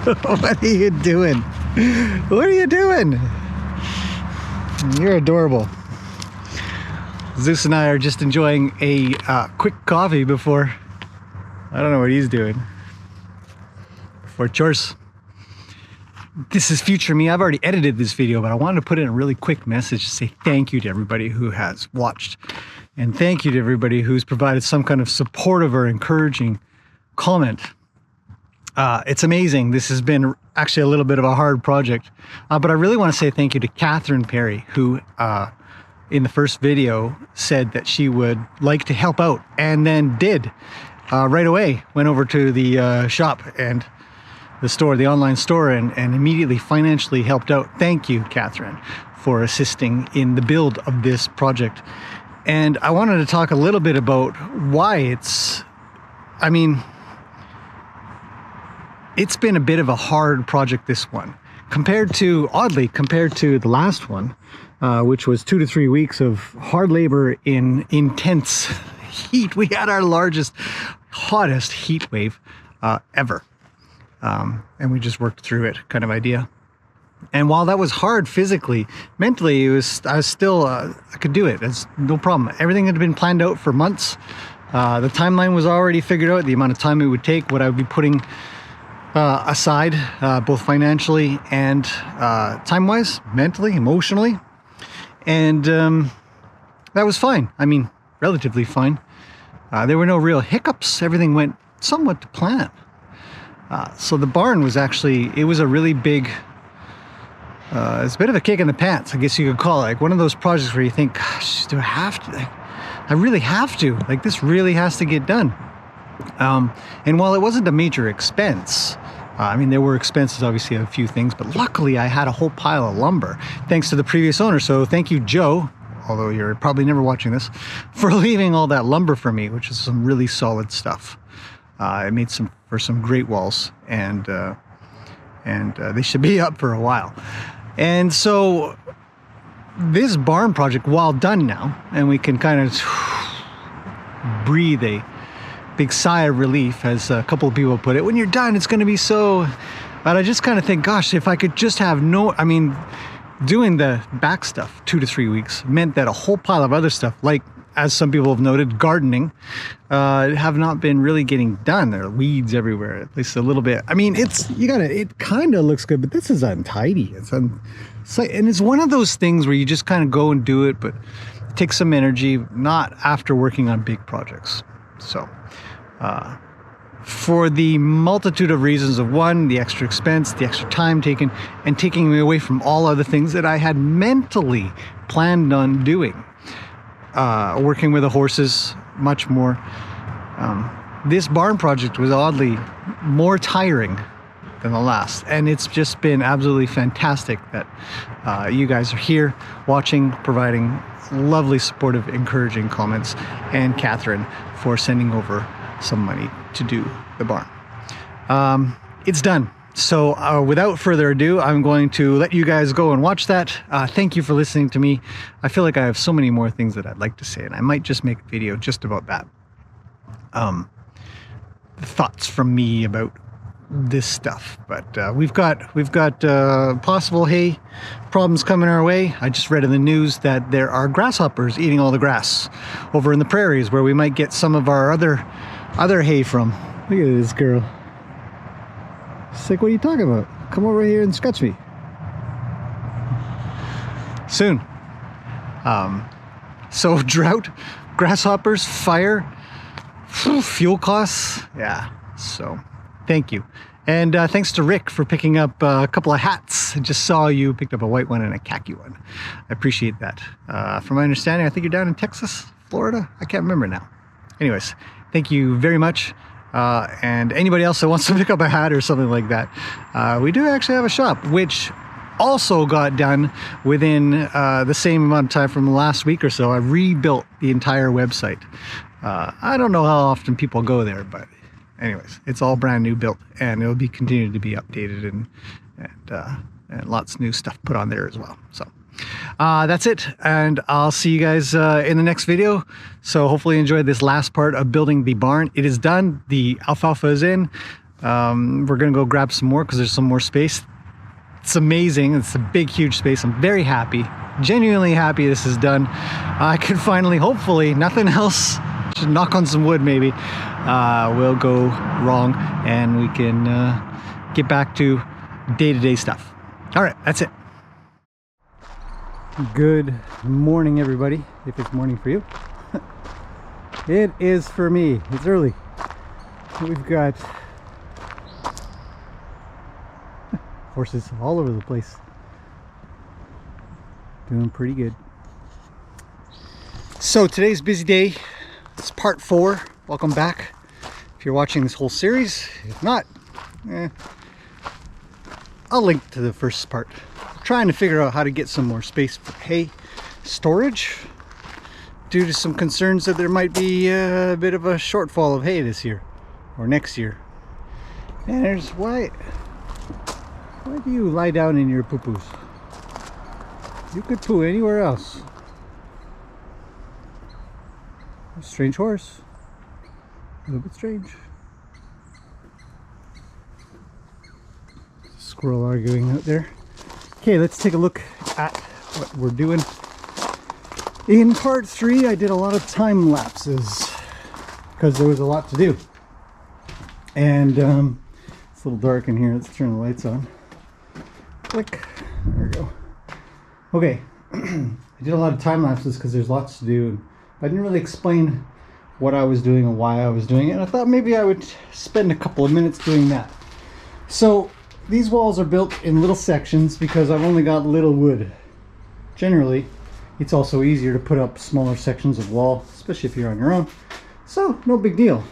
What are you doing? What are you doing? You're adorable. Zeus and I are just enjoying a quick coffee before, I don't know what he's doing, before chores. This is future me. I've already edited this video, but I wanted to put in a really quick message to say thank you to everybody who has watched. And thank you to everybody who's provided some kind of supportive or encouraging comment. It's amazing. This has been actually a little bit of a hard project. But I really want to say thank you to Catherine Perry, who in the first video said that she would like to help out, and then did right away. Went over to the shop and the store, the online store, and immediately financially helped out. Thank you, Catherine, for assisting in the build of this project. And I wanted to talk a little bit about why it's been a bit of a hard project, this one, oddly compared to the last one, which was 2 to 3 weeks of hard labor in intense heat. We had our largest, hottest heat wave ever. And we just worked through it, kind of idea. And while that was hard physically, mentally, I could do it. It's no problem. Everything had been planned out for months. The timeline was already figured out, the amount of time it would take, what I would be putting aside, both financially and time-wise, mentally, emotionally. And that was fine. I mean, relatively fine. There were no real hiccups. Everything went somewhat to plan. So the barn was it was a really big, it's a bit of a kick in the pants, I guess you could call it. Like one of those projects where you think, gosh, do I have to? I really have to. Like, this really has to get done. And while it wasn't a major expense, I mean, there were expenses, obviously, of a few things, but luckily I had a whole pile of lumber, thanks to the previous owner. So thank you, Joe, although you're probably never watching this, for leaving all that lumber for me, which is some really solid stuff. It made for some great walls, and they should be up for a while. And so this barn project, while done now, and we can kind of breathe a big sigh of relief, as a couple of people put it, when you're done, it's going to be so. But I just kind of think, gosh, if I could just have doing the back stuff 2 to 3 weeks meant that a whole pile of other stuff, like, as some people have noted, gardening, have not been really getting done. There are weeds everywhere, at least a little bit. I mean, it kind of looks good, but this is untidy. And it's one of those things where you just kind of go and do it, but it takes some energy, not after working on big projects. So, for the multitude of reasons of, one, the extra expense, the extra time taken, and taking me away from all other things that I had mentally planned on doing. Working with the horses much more. This barn project was oddly more tiring than the last, and it's just been absolutely fantastic that you guys are here watching, providing lovely, supportive, encouraging comments, and Catherine for sending over some money to do the barn. It's done. So without further ado, I'm going to let you guys go and watch that. Thank you for listening to me. I feel like I have so many more things that I'd like to say, and I might just make a video just about that. Thoughts from me about this stuff. But we've got possible hay problems coming our way. I just read in the news that there are grasshoppers eating all the grass over in the prairies, where we might get some of our other hay from. Look at this girl. It's like, what are you talking about? Come over here and scratch me. Soon. So drought, grasshoppers, fire, fuel costs. Yeah, so thank you. And thanks to Rick for picking up a couple of hats. I just saw you picked up a white one and a khaki one. I appreciate that. From my understanding, I think you're down in Texas, Florida. I can't remember now. Anyways, thank you very much. And anybody else that wants to pick up a hat or something like that, we do actually have a shop, which also got done within the same amount of time from the last week or so. I rebuilt the entire website. I don't know how often people go there, but anyways, it's all brand new built, and it'll be continued to be updated and lots of new stuff put on there as well. So that's it, and I'll see you guys in the next video. So hopefully you enjoyed this last part of building the barn. It is done. The alfalfa is in. We're gonna go grab some more because there's some more space. It's amazing. It's a big, huge space. I'm very happy, genuinely happy this is done. I can finally, hopefully, nothing else, just knock on some wood maybe, will go wrong, and we can get back to day-to-day stuff. All right, that's it. Good morning, everybody, if it's morning for you. It is for me. It's early. We've got horses all over the place. Doing pretty good. So today's busy day. It's part 4. Welcome back if you're watching this whole series. If not, I'll link to the first part. I'm trying to figure out how to get some more space for hay storage due to some concerns that there might be a bit of a shortfall of hay this year or next year. And there's why do you lie down in your poo-poos? You could poo anywhere else. A strange horse. A little bit strange. Squirrel arguing out there. Okay, let's take a look at what we're doing. In part 3, I did a lot of time lapses because there was a lot to do. And it's a little dark in here. Let's turn the lights on. Click. There we go. Okay. I did a lot of time lapses because there's lots to do. I didn't really explain what I was doing and why I was doing it. And I thought maybe I would spend a couple of minutes doing that. So these walls are built in little sections because I've only got little wood. Generally, it's also easier to put up smaller sections of wall, especially if you're on your own. So no big deal.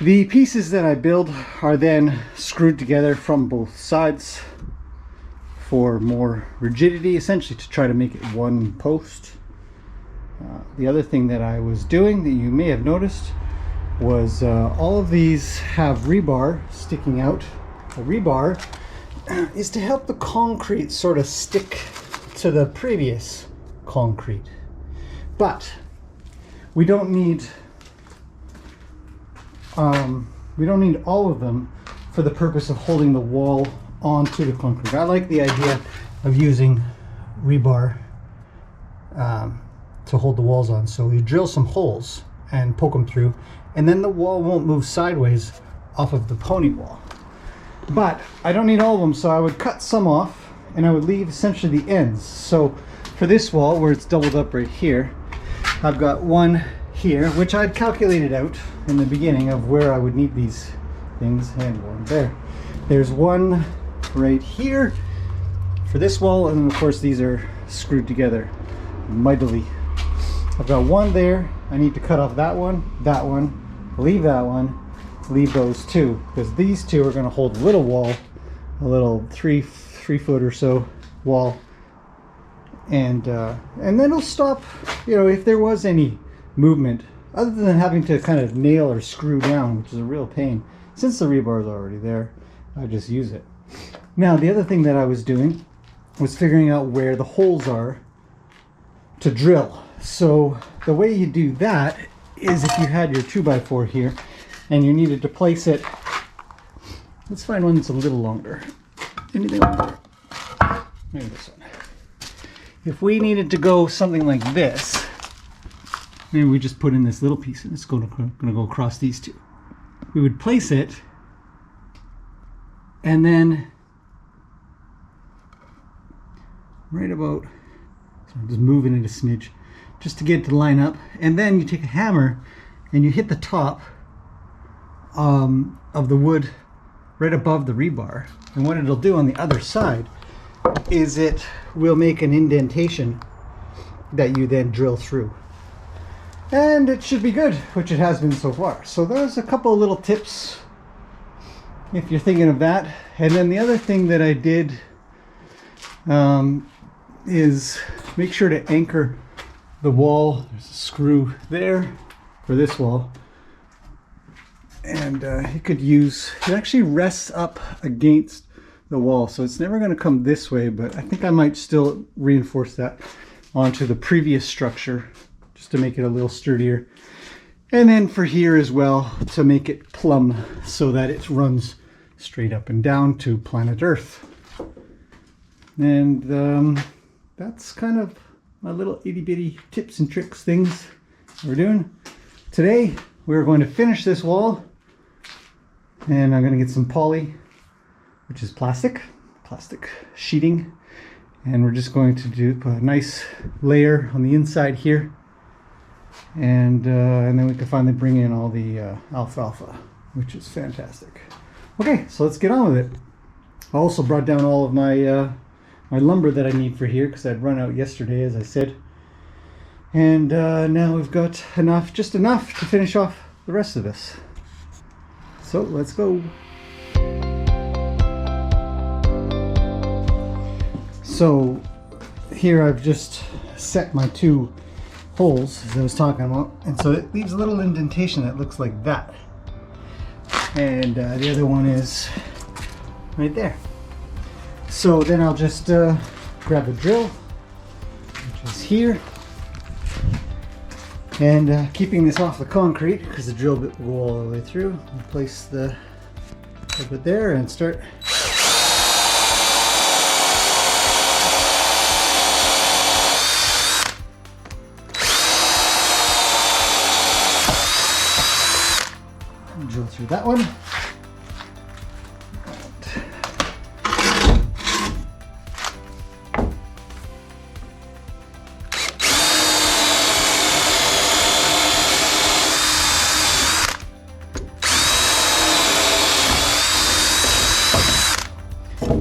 The pieces that I build are then screwed together from both sides for more rigidity, essentially to try to make it one post. The other thing that I was doing that you may have noticed was all of these have rebar sticking out. The rebar is to help the concrete sort of stick to the previous concrete. But we don't need all of them for the purpose of holding the wall onto the concrete. I like the idea of using rebar to hold the walls on. So you drill some holes and poke them through, and then the wall won't move sideways off of the pony wall. But I don't need all of them, so I would cut some off and I would leave essentially the ends. So for this wall, where it's doubled up right here, I've got one here, which I'd calculated out in the beginning of where I would need these things, and one there. There's one right here for this wall, and of course these are screwed together mightily. I've got one there. I need to cut off that one, leave that one, leave those two, because these two are going to hold a little wall, a little three foot or so wall, and then it'll stop, you know, if there was any movement, other than having to kind of nail or screw down, which is a real pain. Since the rebar is already there, I just use it. Now, the other thing that I was doing was figuring out where the holes are to drill. So the way you do that is if you had your 2x4 here and you needed to place it, let's find one that's a little longer. Anything longer? Maybe this one. If we needed to go something like this, maybe we just put in this little piece and it's going to go across these two. We would place it, and then right about, so I'm just moving it a smidge just to get it to line up, and then you take a hammer and you hit the top of the wood right above the rebar, and what it'll do on the other side is it will make an indentation that you then drill through. And it should be good, which it has been so far. So there's a couple of little tips if you're thinking of that. And then the other thing that I did is make sure to anchor the wall. There's a screw there for this wall. And it actually rests up against the wall. So it's never going to come this way, but I think I might still reinforce that onto the previous structure just to make it a little sturdier. And then for here as well, to make it plumb so that it runs straight up and down to planet Earth. And that's kind of my little itty bitty tips and tricks things we're doing. Today we're going to finish this wall, and I'm going to get some poly, which is plastic sheeting, and we're just going to put a nice layer on the inside here, and then we can finally bring in all the alfalfa, which is fantastic. Okay, so let's get on with it. I also brought down all of my my lumber that I need for here because I'd run out yesterday, as I said, and now we've got enough, just enough to finish off the rest of this. So let's go. So here I've just set my two holes, as I was talking about, and so it leaves a little indentation that looks like that, and the other one is right there. So then I'll just grab a drill, which is here, and keeping this off the concrete because the drill bit will go all the way through, and place the bit there and start drill through that one.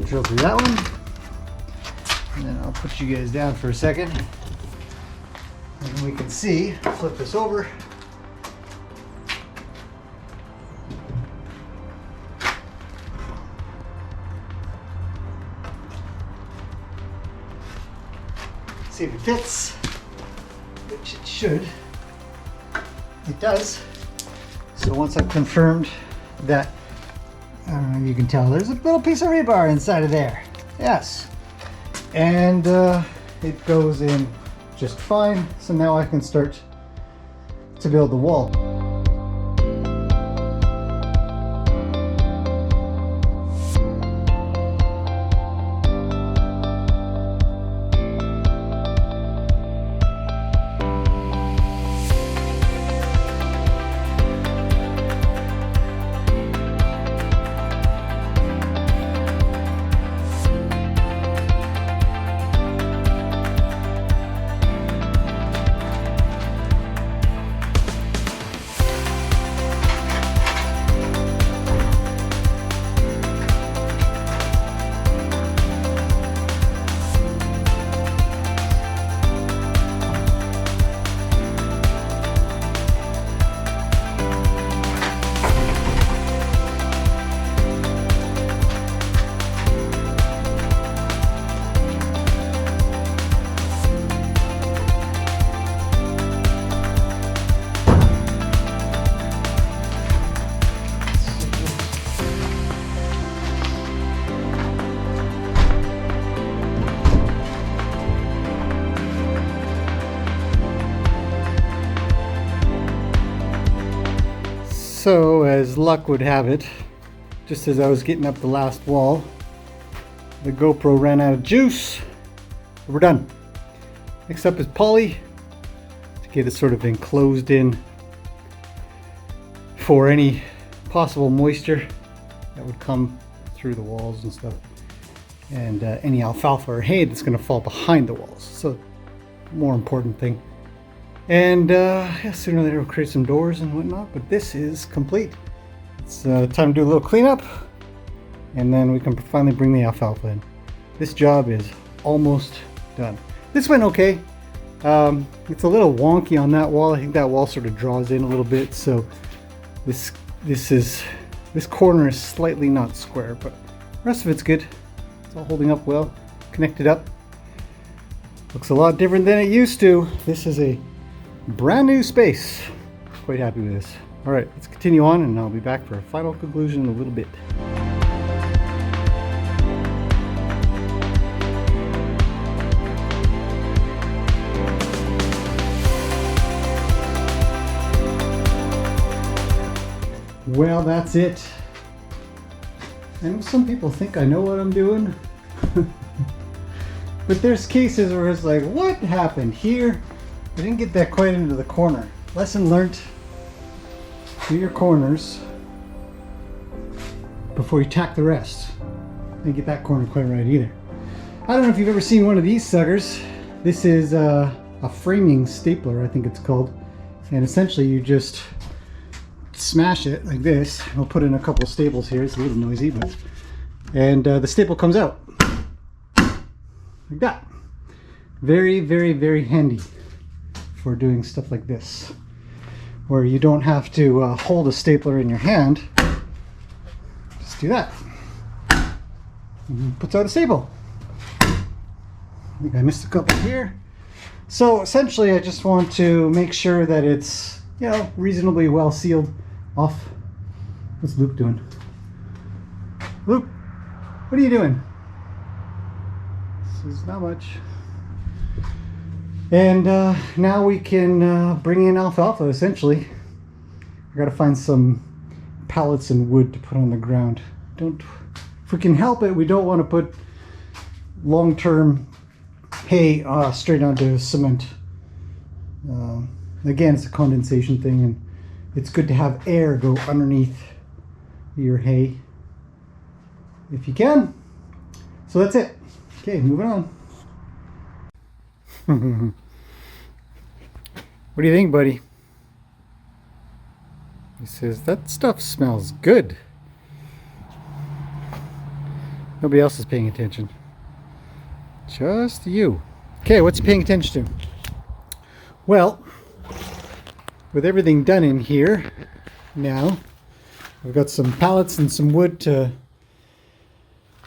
Drill through that one, and then I'll put you guys down for a second, and we can see, flip this over. See if it fits, which it should. It does. So once I've confirmed that, I don't know if you can tell, there's a little piece of rebar inside of there. Yes. And it goes in just fine. So now I can start to build the wall. So, as luck would have it, just as I was getting up the last wall, the GoPro ran out of juice. We're done. Next up is poly, to get it sort of enclosed in for any possible moisture that would come through the walls and stuff, and any alfalfa or hay that's going to fall behind the walls. So, more important thing. And yeah, sooner or later we'll create some doors and whatnot, but this is complete. It's time to do a little cleanup, and then we can finally bring the alfalfa in. This job is almost done. This went okay. It's a little wonky on that wall. I think that wall sort of draws in a little bit, so this corner is slightly not square, but the rest of it's good. It's all holding up well, connected up. Looks a lot different than it used to. This is a brand new space. Quite happy with this. All right, let's continue on, and I'll be back for a final conclusion in a little bit. Well, that's it. I know some people think I know what I'm doing. But there's cases where it's like, what happened here? I didn't get that quite into the corner. Lesson learned. Do your corners before you tack the rest. Didn't get that corner quite right either. I don't know if you've ever seen one of these suckers. This is a framing stapler, I think it's called. And essentially you just smash it like this. I'll put in a couple of staples here. It's a little noisy, but and the staple comes out like that. Very, very, very handy for doing stuff like this, where you don't have to hold a stapler in your hand. Just do that. And puts out a staple. I think I missed a couple here. So essentially I just want to make sure that it's, you know, reasonably well sealed off. What's Luke doing? Luke, what are you doing? This is not much. And now we can bring in alfalfa, essentially. I gotta find some pallets and wood to put on the ground. If we can help it, we don't want to put long-term hay straight onto cement. Again, it's a condensation thing, and it's good to have air go underneath your hay if you can. So that's it. Okay, moving on. What do you think, buddy? He says, that stuff smells good. Nobody else is paying attention. Just you. Okay, what's he paying attention to? Well, with everything done in here now, we've got some pallets and some wood to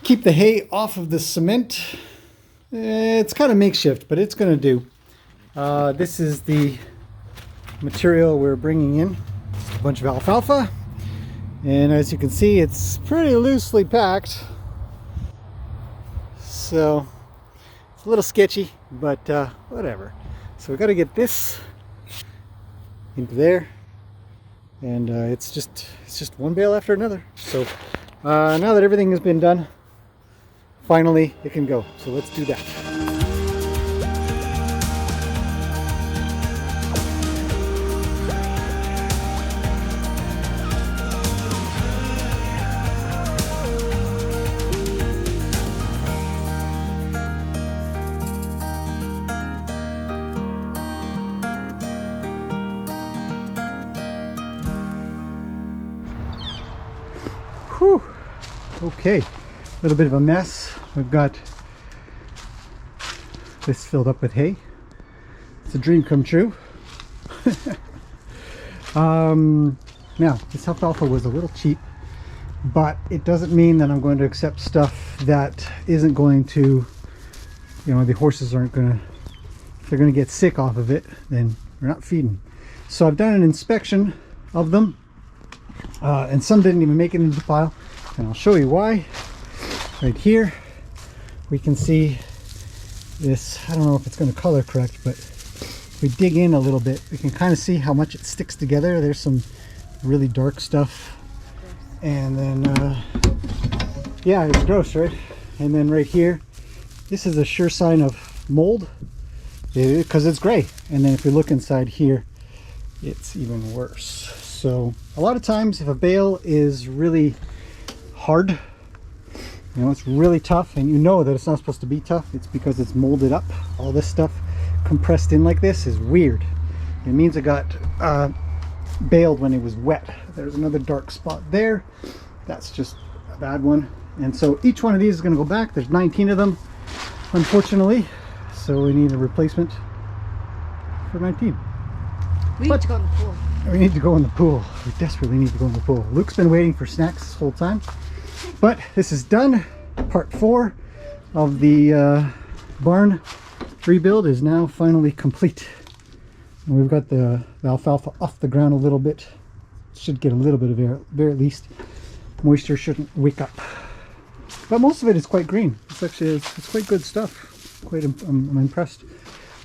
keep the hay off of the cement. It's kind of makeshift, but it's going to do. This is the material we're bringing in. Just a bunch of alfalfa. And as you can see, it's pretty loosely packed. So it's a little sketchy, but whatever. So we got to get this into there, and it's just one bale after another. So now that everything has been done, finally it can go. So let's do that. Whew. Okay, a little bit of a mess. We've got this filled up with hay. It's a dream come true. Now, this alfalfa was a little cheap, but it doesn't mean that I'm going to accept stuff that isn't going to, you know, the horses aren't going to, if they're going to get sick off of it, then we're not feeding. So I've done an inspection of them. And some didn't even make it into the pile, and I'll show you why. Right here we can see this. I don't know if it's going to color correct, but if we dig in a little bit, we can kind of see how much it sticks together. There's some really dark stuff, and then yeah, it's gross, right? And then right here, this is a sure sign of mold because it's gray. And then if we look inside here, it's even worse. So a lot of times if a bale is really hard, you know, it's really tough, and you know that it's not supposed to be tough, it's because it's molded up. All this stuff compressed in like this is weird. It means it got baled when it was wet. There's another dark spot there. That's just a bad one. And so each one of these is going to go back. There's 19 of them, unfortunately. So we need a replacement for 19. We need to go in the pool. We need to go in the pool. We desperately need to go in the pool. Luke's been waiting for snacks this whole time. But this is done. Part 4 of the barn rebuild is now finally complete. And we've got the alfalfa off the ground a little bit. Should get a little bit of air, at least. Moisture shouldn't wake up. But most of it is quite green. It's actually it's quite good stuff. I'm impressed.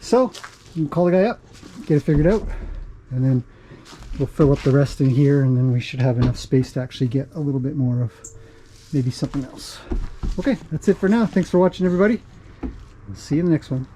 So you can call the guy up, get it figured out, and then We'll fill up the rest in here, and then we should have enough space to actually get a little bit more of maybe something else. Okay, that's it for now. Thanks for watching, everybody. We'll see you in the next one.